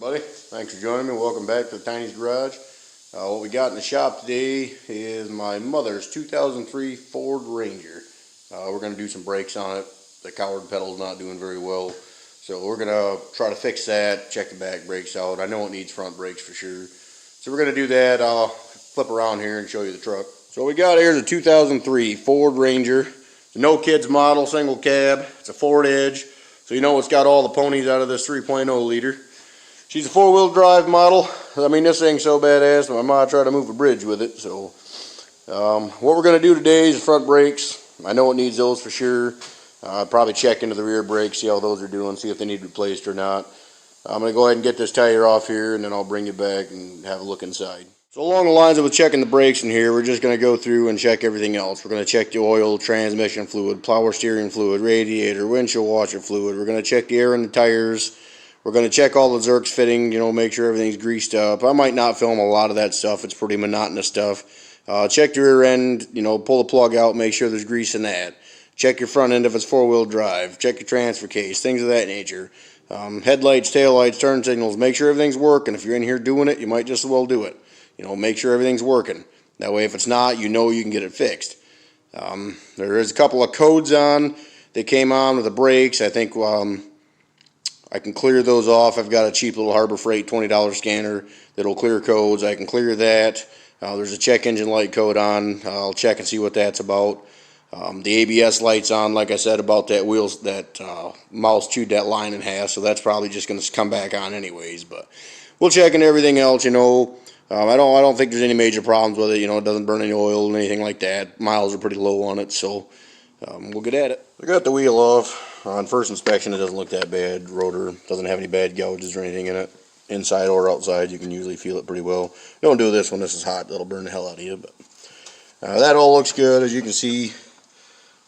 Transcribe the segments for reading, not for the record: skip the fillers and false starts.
everybody. Thanks for joining me. Welcome back to the Tiny's Garage. What we got in the shop today is my mother's 2003 Ford Ranger. We're going to do some brakes on it. The coward pedal's not doing very well, so we're going to try to fix that, check the back brakes out. I know it needs front brakes for sure. So we're going to do that. I'll flip around here and show you the truck. So what we got here is a 2003 Ford Ranger. It's a no kids model, single cab. It's a Ford Edge. So you know it's got all the ponies out of this 3.0 liter. She's a four-wheel drive model. I mean, this thing's so badass, my mom tried to move a bridge with it. So what we're going to do today is front brakes. I know it needs those for sure. Probably check into the rear brakes, see how those are doing, see if they need replaced or not. I'm going to go ahead and get this tire off here, and then I'll bring you back and have a look inside. So along the lines of checking the brakes in here, we're just going to go through and check everything else. We're going to check the oil, transmission fluid, power steering fluid, radiator, windshield washer fluid. We're going to check the air in the tires. We're going to check all the Zerks fitting, make sure everything's greased up. I might not film a lot of that stuff. It's pretty monotonous stuff. Check the rear end, pull the plug out, make sure there's grease in that. Check your front end if it's four-wheel drive. Check your transfer case, things of that nature. Headlights, taillights, turn signals, make sure everything's working. If you're in here doing it, you might just as well do it. Make sure everything's working. That way if it's not, you can get it fixed. There is a couple of codes on that came on with the brakes. I think I can clear those off. I've got a cheap little Harbor Freight $20 scanner that'll clear codes. I can clear that. There's a check engine light code on. I'll check and see what that's about. The ABS light's on, like I said, about that wheels, that mouse chewed that line in half, so that's probably just going to come back on anyways. But we'll check into everything else, I don't think there's any major problems with it. It doesn't burn any oil or anything like that. Miles are pretty low on it, so we'll get at it. I got the wheel off. On first inspection, it doesn't look that bad. Rotor doesn't have any bad gouges or anything in it. Inside or outside, you can usually feel it pretty well. Don't do this when this is hot. That'll burn the hell out of you. But that all looks good. As you can see,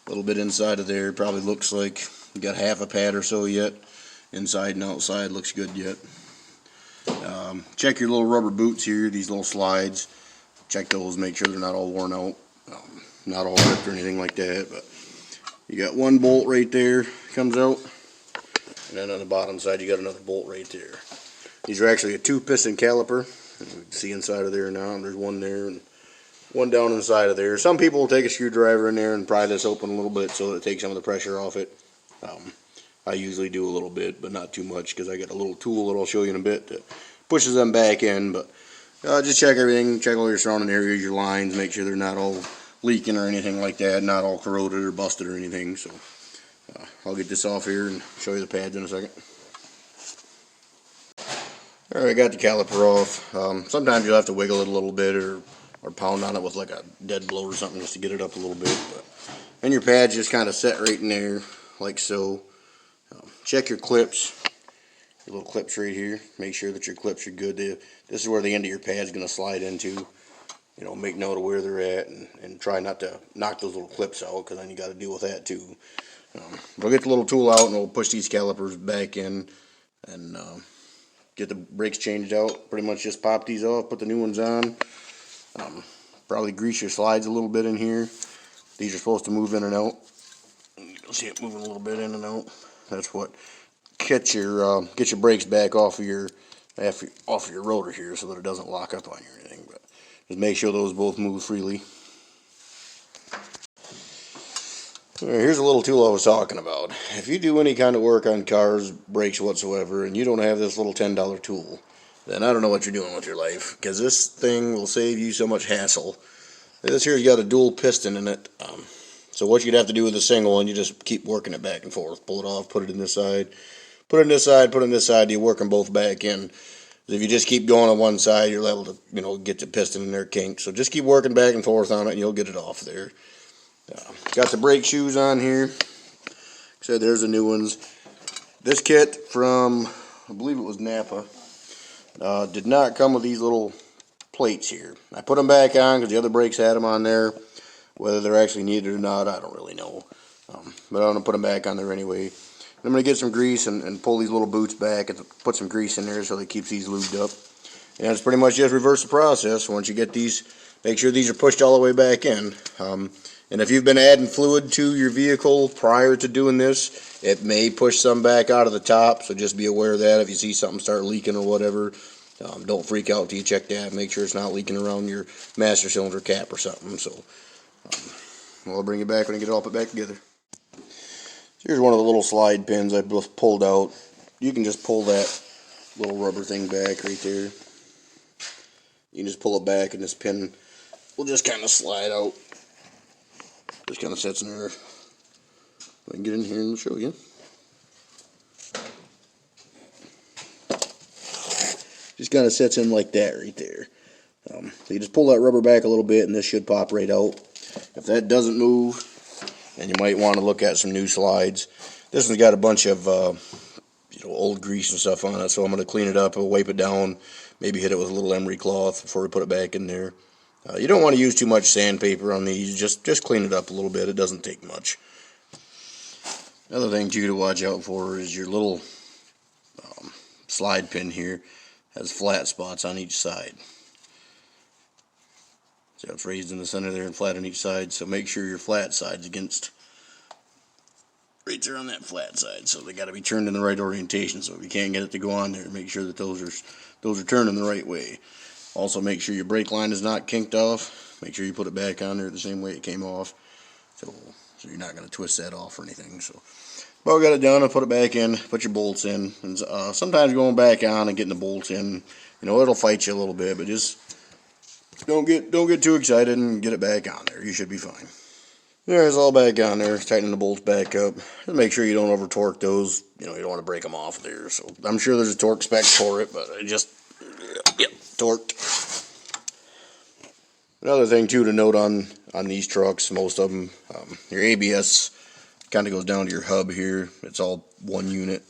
a little bit inside of there. Probably looks like you got half a pad or so yet. Inside and outside looks good yet. Check your little rubber boots here, these little slides. Check those, make sure they're not all worn out, not all ripped or anything like that. But you got one bolt right there, comes out, and then on the bottom side you got another bolt right there. These are actually a 2-piston caliper. You can see inside of there now, and there's one there and one down inside of there. Some people will take a screwdriver in there and pry this open a little bit so that it takes some of the pressure off it. I usually do a little bit, but not too much, because I got a little tool that I'll show you in a bit that pushes them back in. But just check everything, check all your surrounding areas, your lines, make sure they're not all leaking or anything like that, not all corroded or busted or anything. So I'll get this off here and show you the pads in a second. Alright, I got the caliper off. Sometimes you'll have to wiggle it a little bit or pound on it with like a dead blow or something just to get it up a little bit. But and your pads just kind of set right in there like so. Check your clips, your little clips right here. Make sure that your clips are good. This is where the end of your pad is going to slide into. Make note of where they're at, and try not to knock those little clips out, because then you got to deal with that too. We'll get the little tool out and we'll push these calipers back in and get the brakes changed out. Pretty much just pop these off, put the new ones on. Probably grease your slides a little bit in here. These are supposed to move in and out. You'll see it moving a little bit in and out. That's what get your brakes back off of your rotor here, so that it doesn't lock up on you or anything. But just make sure those both move freely. Right, here's a little tool I was talking about. If you do any kind of work on cars, brakes whatsoever, and you don't have this little $10 tool, then I don't know what you're doing with your life, because this thing will save you so much hassle. This here's got a dual piston in it. So what you'd have to do with a single one, you just keep working it back and forth. Pull it off, put it in this side, put it in this side, put it in this side. You work them both back in. If you just keep going on one side, you're liable to, get the piston in there kinked. So just keep working back and forth on it, and you'll get it off there. Got the brake shoes on here. So there's the new ones. This kit from, I believe it was Napa, did not come with these little plates here. I put them back on because the other brakes had them on there. Whether they're actually needed or not, I don't really know. But I'm going to put them back on there anyway. I'm going to get some grease and pull these little boots back and put some grease in there so that keeps these lubed up. And it's pretty much just reverse the process. Once you get these, make sure these are pushed all the way back in. And if you've been adding fluid to your vehicle prior to doing this, it may push some back out of the top, so just be aware of that. If you see something start leaking or whatever, don't freak out till you check that. Make sure it's not leaking around your master cylinder cap or something. So, I'll bring it back when I get it all put back together. Here's one of the little slide pins I pulled out. You can just pull that little rubber thing back right there. You can just pull it back and this pin will just kind of slide out. Just kind of sits in there. I can get in here and show you. Just kind of sits in like that right there. So you just pull that rubber back a little bit and this should pop right out. If that doesn't move, then you might want to look at some new slides. This one's got a bunch of old grease and stuff on it, so I'm going to clean it up. I'll wipe it down, maybe hit it with a little emery cloth before we put it back in there. You don't want to use too much sandpaper on these. Just clean it up a little bit. It doesn't take much. Another thing too to watch out for is your little slide pin here has flat spots on each side. So it's raised in the center there and flat on each side. So make sure your flat side's against right there on that flat side. So they got to be turned in the right orientation. So if you can't get it to go on there, make sure that those are turning the right way. Also, make sure your brake line is not kinked off. Make sure you put it back on there the same way it came off. So you're not going to twist that off or anything. So, but we got it done. I'll put it back in. Put your bolts in. And sometimes going back on and getting the bolts in, it'll fight you a little bit. But just don't get too excited and get it back on there. You should be fine. There's all back on there. Tighten the bolts back up. Just make sure you don't over torque those. You don't want to break them off there. So I'm sure there's a torque spec for it, but I just torqued. Another thing too to note on these trucks, most of them, your ABS kind of goes down to your hub here. It's all one unit.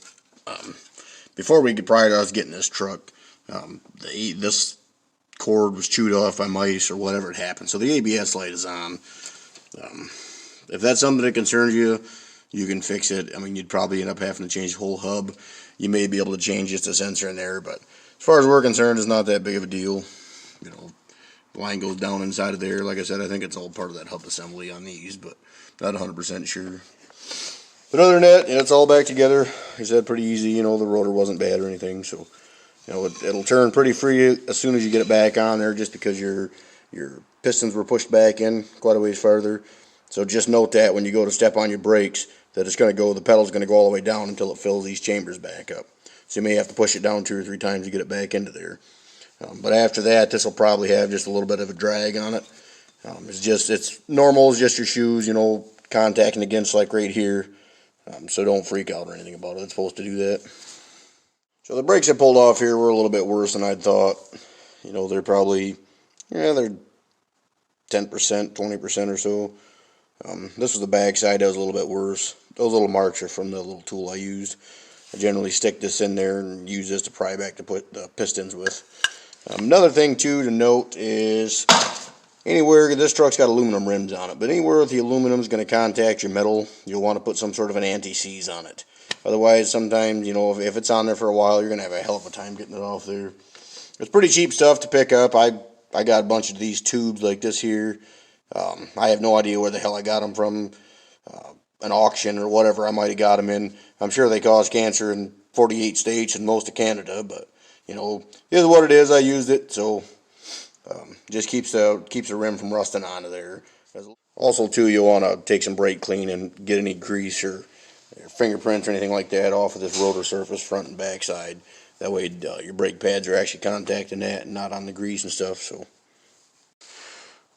Prior to us getting this truck, this cord was chewed off by mice or whatever had happened. So the ABS light is on. If that's something that concerns you, you can fix it. You'd probably end up having to change the whole hub. You may be able to change just a sensor in there, but as far as we're concerned, it's not that big of a deal. The line goes down inside of there. Like I said, I think it's all part of that hub assembly on these, but not 100% sure. But other than that, it's all back together. Like I said, pretty easy. The rotor wasn't bad or anything, so it'll turn pretty free as soon as you get it back on there, just because your pistons were pushed back in quite a ways farther. So just note that when you go to step on your brakes, that the pedal's going to go all the way down until it fills these chambers back up. So you may have to push it down 2 or 3 times to get it back into there. But after that, this will probably have just a little bit of a drag on it. It's normal. It's just your shoes, contacting against like right here. So don't freak out or anything about it. It's supposed to do that. So the brakes I pulled off here were a little bit worse than I'd thought. They're probably, they're 10%, 20% or so. This was the back side that was a little bit worse. Those little marks are from the little tool I used. I generally stick this in there and use this to pry back to put the pistons with. Another thing too to note is this truck's got aluminum rims on it, but anywhere with the aluminum is going to contact your metal, you'll want to put some sort of an anti-seize on it. Otherwise, sometimes, if it's on there for a while, you're going to have a hell of a time getting it off there. It's pretty cheap stuff to pick up. I got a bunch of these tubes like this here. I have no idea where the hell I got them from. An auction or whatever I might have got them in. I'm sure they cause cancer in 48 states and most of Canada, but it is what it is. I used it, so just keeps the rim from rusting onto there. Also too, you'll want to take some brake clean and get any grease or fingerprints or anything like that off of this rotor surface, front and back side. That way your brake pads are actually contacting that and not on the grease and stuff. So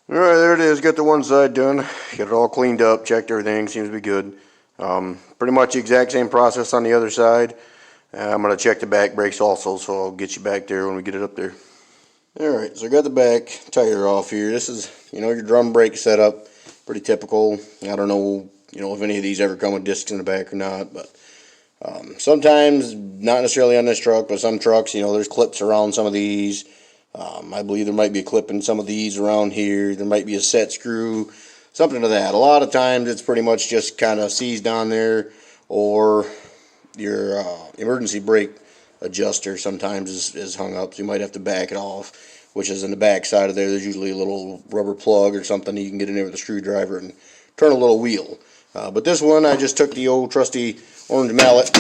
alright, there it is. Got the one side done. Got it all cleaned up, checked everything, seems to be good. Pretty much the exact same process on the other side. I'm going to check the back brakes also, so I'll get you back there when we get it up there. Alright, so I got the back tire off here. This is, your drum brake setup. Pretty typical. I don't know, if any of these ever come with discs in the back or not, but sometimes, not necessarily on this truck, but some trucks, there's clips around some of these. I believe there might be a clip in some of these around here. There might be a set screw, something to that. A lot of times it's pretty much just kind of seized on there, or your emergency brake adjuster sometimes is hung up, so you might have to back it off, which is in the back side of there. There's usually a little rubber plug or something you can get in there with a screwdriver and turn a little wheel. But this one, I just took the old trusty orange mallet,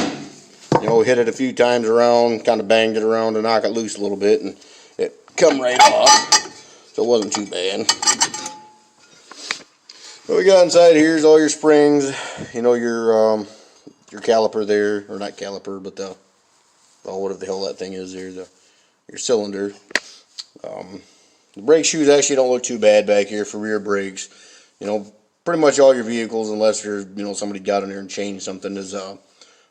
hit it a few times around, kind of banged it around to knock it loose a little bit, and it come right off, so it wasn't too bad. What we got inside here is all your springs, your caliper there, or not caliper, but whatever the hell that thing is there, your cylinder. The brake shoes actually don't look too bad back here for rear brakes. Pretty much all your vehicles, unless you're, somebody got in there and changed something, is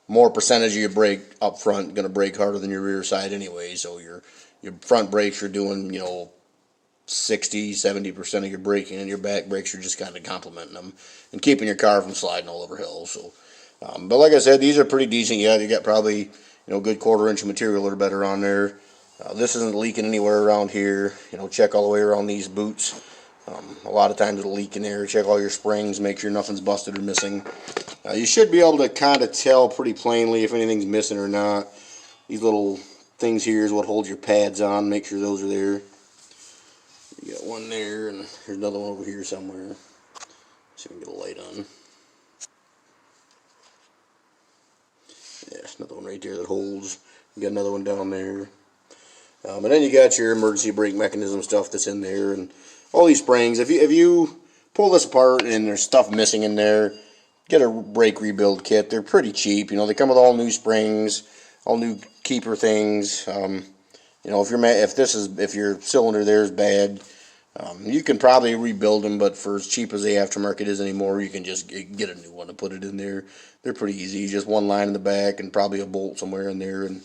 more percentage of your brake up front going to brake harder than your rear side anyway. So your front brakes are doing, 60-70% of your braking, and your back brakes are just kind of complementing them and keeping your car from sliding all over hills. So, but like I said, these are pretty decent. Yeah, you got probably good 1/4 inch of material or better on there. This isn't leaking anywhere around here. Check all the way around these boots. A lot of times it'll leak in there. Check all your springs, make sure nothing's busted or missing. You should be able to kind of tell pretty plainly if anything's missing or not. These little things here is what holds your pads on. Make sure those are there. You got one there, and there's another one over here somewhere. See if we can get a light on. Yeah, there's another one right there that holds. You got another one down there. And then you got your emergency brake mechanism stuff that's in there, and all these springs. If you pull this apart and there's stuff missing in there, get a brake rebuild kit. They're pretty cheap. They come with all new springs, all new keeper things. If your cylinder there is bad, you can probably rebuild them. But for as cheap as the aftermarket is anymore, you can just get a new one and put it in there. They're pretty easy. Just one line in the back and probably a bolt somewhere in there, and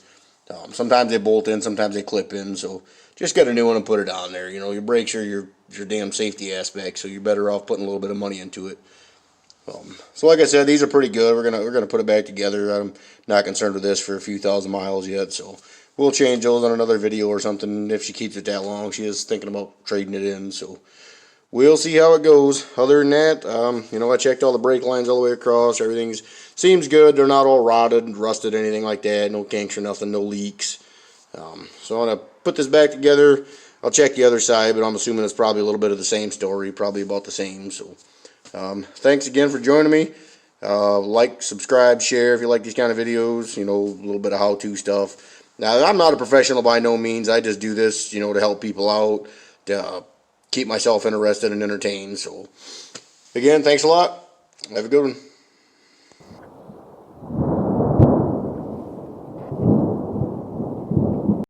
sometimes they bolt in, sometimes they clip in. So just get a new one and put it on there. Your brakes are your damn safety aspect, so you're better off putting a little bit of money into it. So like I said, these are pretty good. We're gonna put it back together. I'm not concerned with this for a few thousand miles yet, so we'll change those on another video or something if she keeps it that long. She is thinking about trading it in, so we'll see how it goes. Other than that, I checked all the brake lines all the way across. Everything seems good. They're not all rotted, rusted, anything like that. No kinks or nothing, no leaks. So I'm gonna put this back together. I'll check the other side, but I'm assuming it's probably a little bit of the same story, probably about the same. So thanks again for joining me. Like, subscribe, share if you like these kind of videos, a little bit of how-to stuff. Now, I'm not a professional by no means. I just do this, to help people out, to keep myself interested and entertained. So, again, thanks a lot. Have a good one.